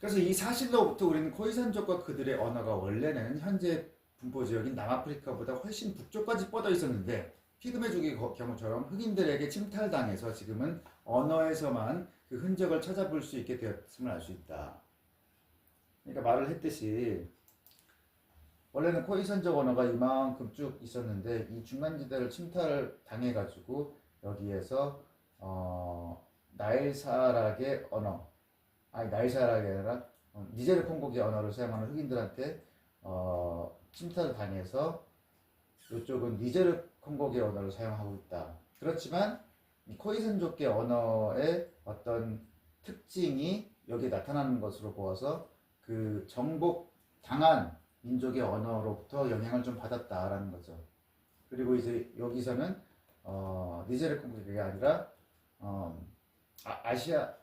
그래서 이 사실로부터 우리는 코이산족과 그들의 언어가 원래는 현재 분포 지역인 남아프리카보다 훨씬 북쪽까지 뻗어 있었는데 피그메족의 경우처럼 흑인들에게 침탈당해서 지금은 언어에서만 그 흔적을 찾아볼 수 있게 되었음을 알 수 있다. 그러니까 말을 했듯이 원래는 코이산족 언어가 이만큼 쭉 있었는데 이 중간지대를 침탈당해가지고 여기에서 나일사락의 언어, 아니 나일사락이 아니라 니제르 콩고기 언어를 사용하는 흑인들한테 침탈을 당해서 이쪽은 니제르 콩고기 언어를 사용하고 있다. 그렇지만 이 코이산족계 언어의 어떤 특징이 여기에 나타나는 것으로 보아서 그 정복 당한 민족의 언어로부터 영향을 좀 받았다라는 거죠. 그리고 이제 여기서는 니제르 콩고기가 아니라 아시아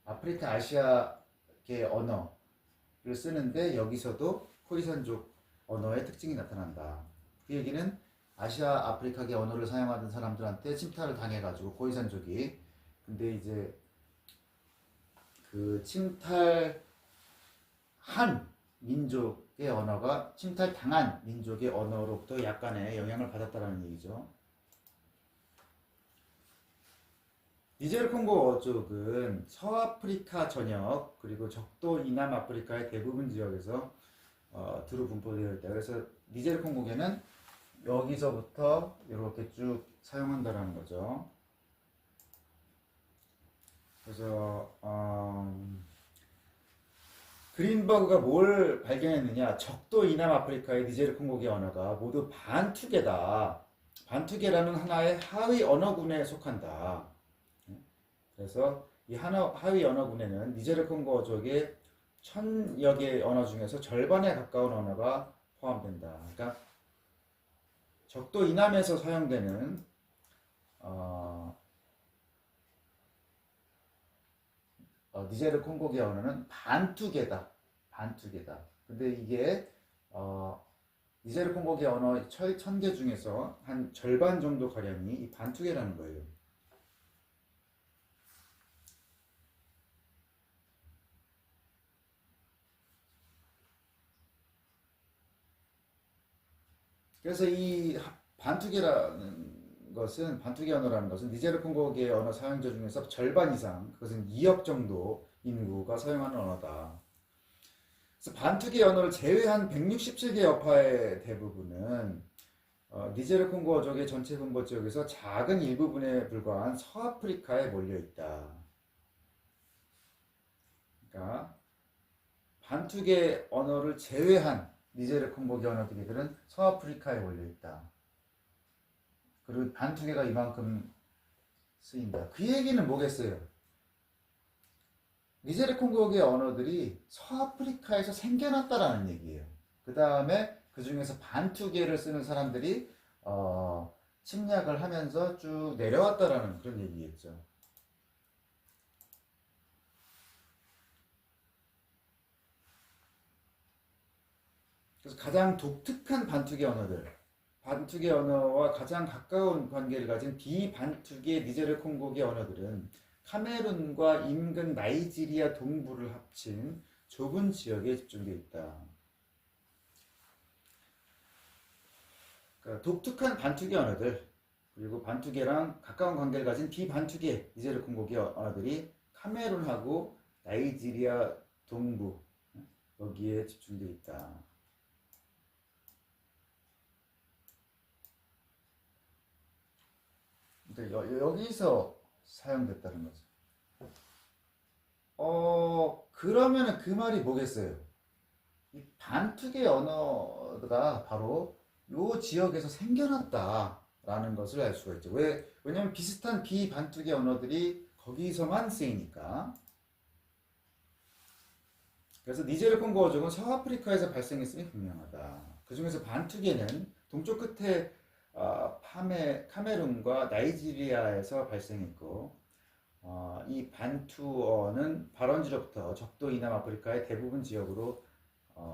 아프리카 아시아계 언어를 쓰는데 여기서도 코이산족 언어의 특징이 나타난다. 그 얘기는 아시아 아프리카계 언어를 사용하던 사람들한테 침탈을 당해가지고 코이산족이 근데 이제 그 침탈한 민족의 언어가 침탈당한 민족의 언어로부터 약간의 영향을 받았다는 얘기죠. 니제르 콩고 쪽은 서아프리카 전역 그리고 적도 이남 아프리카의 대부분 지역에서 두루 분포되어 있다. 그래서 니제르 콩고계는 여기서부터 이렇게 쭉 사용한다라는 거죠. 그래서 그린버그가 뭘 발견했느냐? 적도 이남 아프리카의 니제르 콩고계 언어가 모두 반투계다. 반투계라는 하나의 하위 언어군에 속한다. 그래서 이 하위 언어군에는 니제르 콩고족의 1000여 개의 언어 중에서 절반에 가까운 언어가 포함된다. 그러니까 적도 이남에서 사용되는 니제르 콩고계 언어는 반투계다. 반투계다. 근데 이게 니제르 콩고계 언어 1000개 중에서 한 절반 정도 가량이 이 반투계라는 거예요. 그래서 이 반투계 언어라는 것은 니제르 콩고계 언어 사용자 중에서 절반 이상, 그것은 2억 정도 인구가 사용하는 언어다. 그래서 반투계 언어를 제외한 167개 여파의 대부분은 니제르 콩고족의 전체 분포 지역에서 작은 일부분에 불과한 서아프리카에 몰려 있다. 그러니까 반투계 언어를 제외한 니제르 콩고계 언어들은 서아프리카에 몰려 있다. 그리고 반투계가 이만큼 쓰인다. 그 얘기는 뭐겠어요? 니제르 콩고계 언어들이 서아프리카에서 생겨났다라는 얘기예요. 그 다음에 그 중에서 반투계를 쓰는 사람들이 침략을 하면서 쭉 내려왔다라는 그런 얘기겠죠. 그래서 가장 독특한 반투계 언어들, 반투계 언어와 가장 가까운 관계를 가진 비반투계 니제르 콩고계 언어들은 카메룬과 인근 나이지리아 동부를 합친 좁은 지역에 집중되어 있다. 그러니까 독특한 반투계 언어들 그리고 반투계랑 가까운 관계를 가진 비반투계 니제르 콩고계 언어들이 카메룬하고 나이지리아 동부 여기에 집중되어 있다. 그러니까 여기서 사용됐다는 거죠. 그러면은 그 말이 뭐겠어요? 이 반투계 언어가 바로 요 지역에서 생겨났다라는 것을 알 수가 있죠. 왜냐면 비슷한 비반투계 언어들이 거기서만 쓰이니까. 그래서 니제르 콩고족은 서아프리카에서 발생했음이 분명하다. 그 중에서 반투계는 동쪽 끝에 카메룬과 나이지리아에서 발생했고 이 반투어는 발원지로부터 적도 이남 아프리카의 대부분 지역으로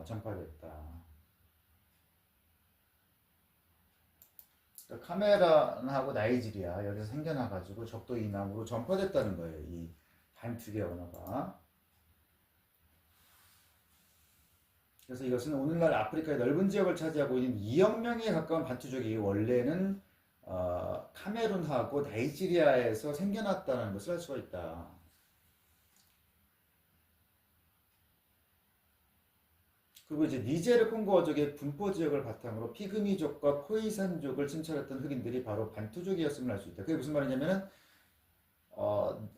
전파됐다. 그러니까 카메란하고 나이지리아 여기서 생겨나가지고 적도 이남으로 전파됐다는 거예요. 이 반투계 언어가. 그래서 이것은 오늘날 아프리카의 넓은 지역을 차지하고 있는 2억 명에 가까운 반투족이 원래는 카메룬하고 나이지리아에서 생겨났다는 것을 알 수가 있다. 그리고 이제 니제르 콩고어족의 분포 지역을 바탕으로 피그미족과 코이산족을 침탈했던 흑인들이 바로 반투족이었음을 알 수 있다. 그게 무슨 말이냐면은 어,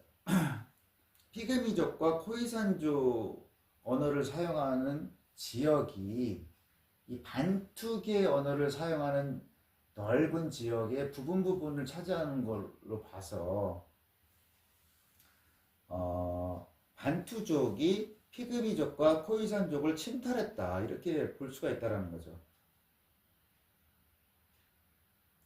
피그미족과 코이산족 언어를 사용하는 지역이 이 반투계 언어를 사용하는 넓은 지역의 부분을 차지하는 걸로 봐서 반투족이 피그미족과 코이산족을 침탈했다 이렇게 볼 수가 있다는 거죠.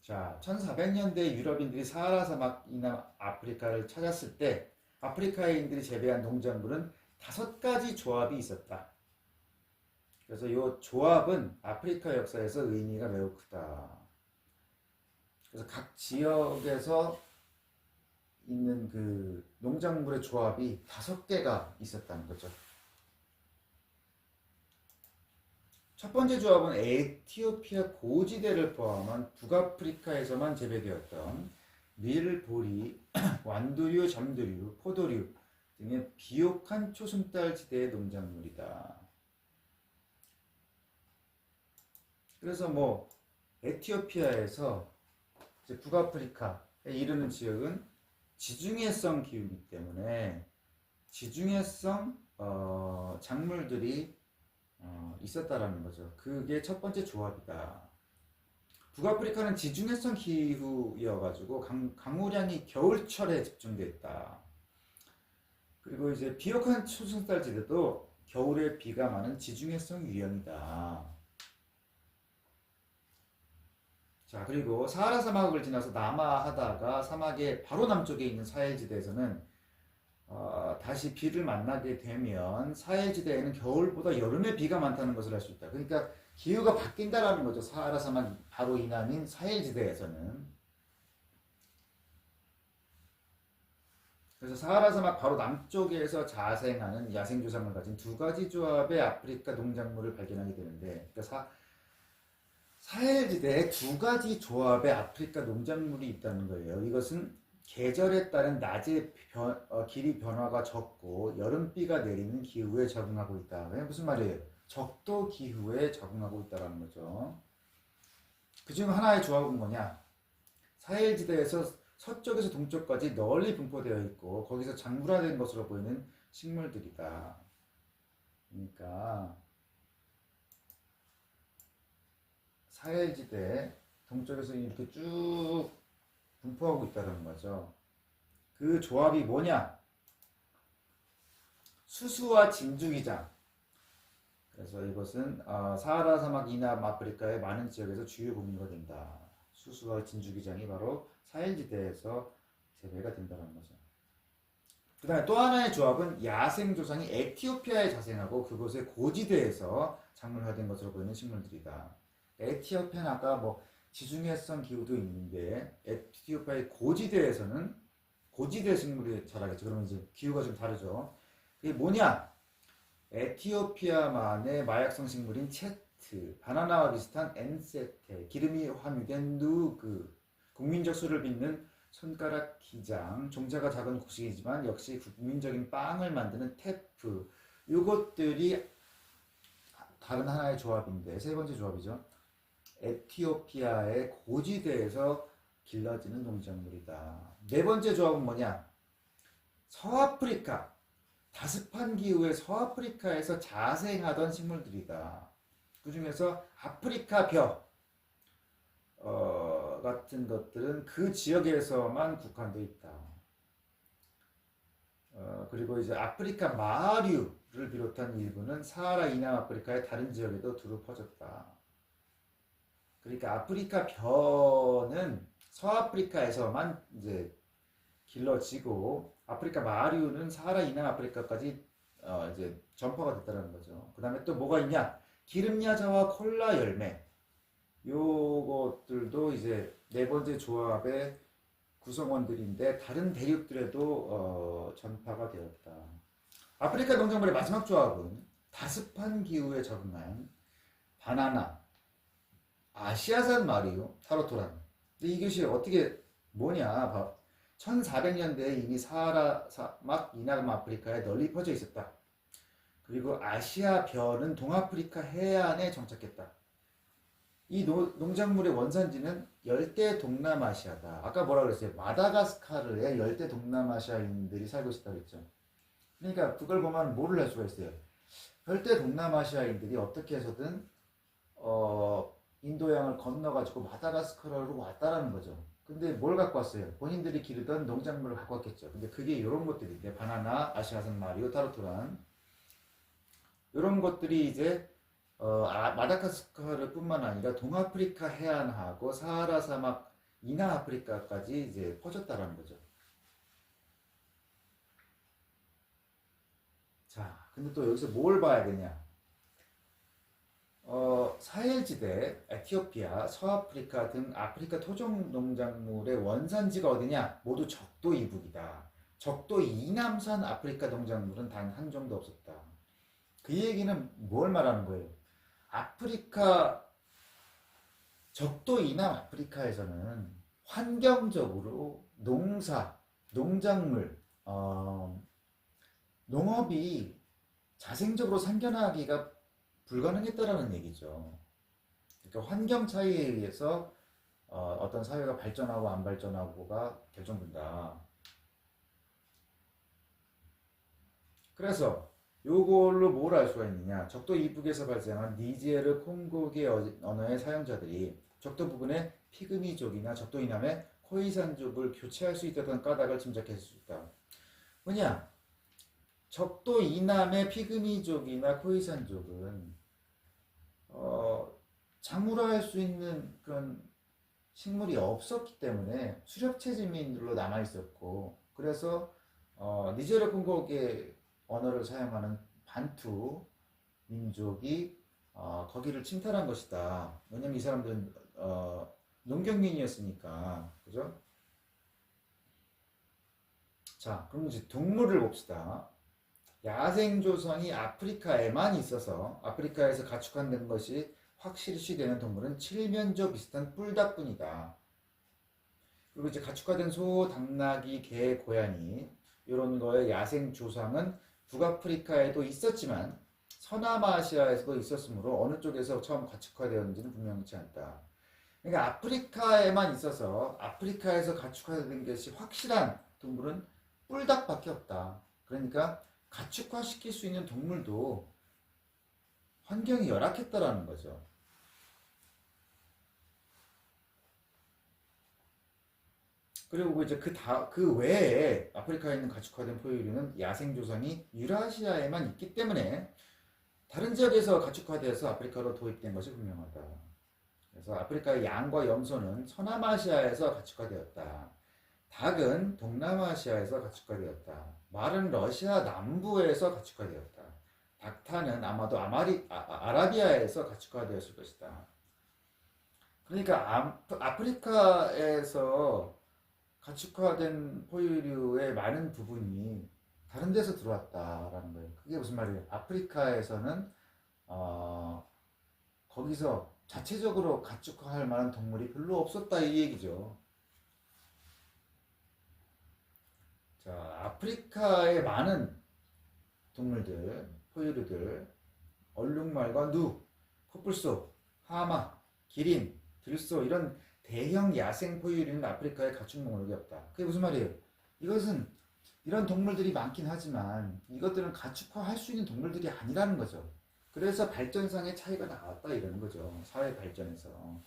자, 1400년대 유럽인들이 사하라 사막 이남 아프리카를 찾았을 때 아프리카인들이 재배한 농작물은 5가지 조합이 있었다. 그래서 이 조합은 아프리카 역사에서 의미가 매우 크다. 그래서 각 지역에서 있는 그 농작물의 조합이 5개가 있었다는 거죠. 첫 번째 조합은 에티오피아 고지대를 포함한 북아프리카에서만 재배되었던 밀, 보리, 완두류, 잠두류, 포도류 등의 비옥한 초승달 지대의 농작물이다. 그래서 뭐 에티오피아에서 이제 북아프리카에 이르는 지역은 지중해성 기후이기 때문에 지중해성 작물들이 있었다라는 거죠. 그게 첫 번째 조합이다. 북아프리카는 지중해성 기후여가지고 강우량이 겨울철에 집중되어 있다. 그리고 이제 비옥한 초승달 지대도 겨울에 비가 많은 지중해성 유형이다. 자, 그리고 사하라 사막을 지나서 남하하다가 사막의 바로 남쪽에 있는 사헬지대에서는 다시 비를 만나게 되면 사헬지대에는 겨울보다 여름에 비가 많다는 것을 알 수 있다. 그러니까 기후가 바뀐다라는 거죠. 사하라 사막 바로 이남인 사헬지대에서는. 그래서 사하라 사막 바로 남쪽에서 자생하는 야생조상을 가진 2가지 조합의 아프리카 농작물을 발견하게 되는데, 그러니까 사헬지대에 2가지 조합의 아프리카 농작물이 있다는 거예요. 이것은 계절에 따른 낮의 길이 변화가 적고 여름비가 내리는 기후에 적응하고 있다. 무슨 말이에요? 적도 기후에 적응하고 있다는 거죠. 그중 하나의 조합은 뭐냐? 사헬지대에서 서쪽에서 동쪽까지 널리 분포되어 있고 거기서 작물화된 것으로 보이는 식물들이다. 그러니까 사헬지대 동쪽에서 이렇게 쭉 분포하고 있다는 거죠. 그 조합이 뭐냐? 수수와 진주기장. 그래서 이것은 사하라 사막 이남 아프리카의 많은 지역에서 주요 공유가 된다. 수수와 진주기장이 바로 사헬지대에서 재배가 된다는 거죠. 그 다음에 또 하나의 조합은 야생조상이 에티오피아에 자생하고 그곳의 고지대에서 작물화된 것으로 보이는 식물들이다. 에티오피아는 아까 뭐 지중해성 기후도 있는데 에티오피아의 고지대에서는 고지대 식물이 자라겠죠. 그러면 이제 기후가 좀 다르죠. 이게 뭐냐? 에티오피아만의 마약성 식물인 체트, 바나나와 비슷한 엔세테, 기름이 함유된 누그, 국민적 술을 빚는 손가락 기장, 종자가 작은 곡식이지만 역시 국민적인 빵을 만드는 테프, 이것들이 다른 하나의 조합인데 세 번째 조합이죠. 에티오피아의 고지대에서 길러지는 농작물이다. 네 번째 조합은 뭐냐? 서아프리카, 다습한 기후의 서아프리카에서 자생하던 식물들이다. 그 중에서 아프리카 벼 같은 것들은 그 지역에서만 국한되어 있다. 그리고 이제 아프리카 마류를 비롯한 일부는 사하라 이남 아프리카의 다른 지역에도 두루 퍼졌다. 그러니까 아프리카 벼는 서아프리카에서만 이제 길러지고 아프리카 마류는 사하라 이남 아프리카까지 이제 전파가 됐다는 거죠. 그 다음에 또 뭐가 있냐? 기름야자와 콜라 열매. 요것들도 이제 네 번째 조합의 구성원들인데 다른 대륙들에도 전파가 되었다. 아프리카 농작물의 마지막 조합은 다습한 기후에 적응한 바나나, 아시아산 마리오, 타로토란. 근데 이것이 어떻게 뭐냐? 1400년대에 이미 사하라 사막 이남 아프리카에 널리 퍼져 있었다. 그리고 아시아 벼는 동아프리카 해안에 정착했다. 이 농작물의 원산지는 열대 동남아시아다. 아까 뭐라 그랬어요? 마다가스카르에 열대 동남아시아인들이 살고 있었다고 했죠. 그러니까 그걸 보면 뭐를 할 수가 있어요? 열대 동남아시아인들이 어떻게 해서든 인도양을 건너가지고 마다가스카르로 왔다라는 거죠. 근데 뭘 갖고 왔어요? 본인들이 기르던 농작물을 갖고 왔겠죠. 근데 그게 이런 것들인데 바나나, 아시아산 마리오, 타르토란 이런 것들이 이제 마다가스카르뿐만 아니라 동아프리카 해안하고 사하라 사막 이나 아프리카까지 이제 퍼졌다라는 거죠. 자, 근데 또 여기서 뭘 봐야 되냐? 사헬지대, 에티오피아, 서아프리카 등 아프리카 토종 농작물의 원산지가 어디냐? 모두 적도 이북이다. 적도 이남산 아프리카 농작물은 단 한 종도 없었다. 그 얘기는 뭘 말하는 거예요? 아프리카, 적도 이남 아프리카에서는 환경적으로 농사, 농작물, 농업이 자생적으로 생겨나기가 불가능했다라는 얘기죠. 그러니까 환경 차이에 의해서 어떤 사회가 발전하고 안 발전하고가 결정된다. 그래서 요걸로 뭘 알 수가 있느냐? 적도 이북에서 발생한 니제르 콩고계 언어의 사용자들이 적도 부근의 피그미족이나 적도 이남의 코이산족을 교체할 수 있다던 까닭을 짐작할 수 있다. 뭐냐? 적도 이남의 피그미족이나 코이산족은 작물화할 수 있는 그런 식물이 없었기 때문에 수렵체지민들로 남아 있었고, 그래서 니제르 콩고계 언어를 사용하는 반투 민족이 거기를 침탈한 것이다. 왜냐면 이 사람들은 농경민이었으니까, 그죠? 자, 그럼 이제 동물을 봅시다. 야생조상이 아프리카에만 있어서 아프리카에서 가축화된 것이 확실시되는 동물은 칠면조 비슷한 뿔닭뿐이다. 그리고 이제 가축화된 소, 당나귀, 개, 고양이 이런 거의 야생 조상은 북아프리카에도 있었지만 서남아시아에서도 있었으므로 어느 쪽에서 처음 가축화되었는지는 분명치 않다. 그러니까 아프리카에만 있어서 아프리카에서 가축화된 것이 확실한 동물은 뿔닭밖에 없다. 그러니까 가축화시킬 수 있는 동물도 환경이 열악했다라는 거죠. 그리고 이제 그 외에 아프리카에 있는 가축화된 포유류는 야생조상이 유라시아에만 있기 때문에 다른 지역에서 가축화되어서 아프리카로 도입된 것이 분명하다. 그래서 아프리카의 양과 염소는 서남아시아에서 가축화되었다. 닭은 동남아시아에서 가축화되었다. 말은 러시아 남부에서 가축화되었다. 닭타는 아마도 아라비아에서 가축화되었을 것이다. 그러니까 아프리카에서 가축화된 포유류의 많은 부분이 다른 데서 들어왔다라는 거예요. 그게 무슨 말이에요? 아프리카에서는 거기서 자체적으로 가축화할 만한 동물이 별로 없었다 이 얘기죠. 자, 아프리카의 많은 동물들, 포유류들, 얼룩말과 누, 코뿔소, 하마, 기린, 들소 이런 대형 야생 포유류는 아프리카에 가축 목록이 없다. 그게 무슨 말이에요? 이것은 이런 동물들이 많긴 하지만 이것들은 가축화할 수 있는 동물들이 아니라는 거죠. 그래서 발전상의 차이가 나왔다 이러는 거죠. 사회 발전에서.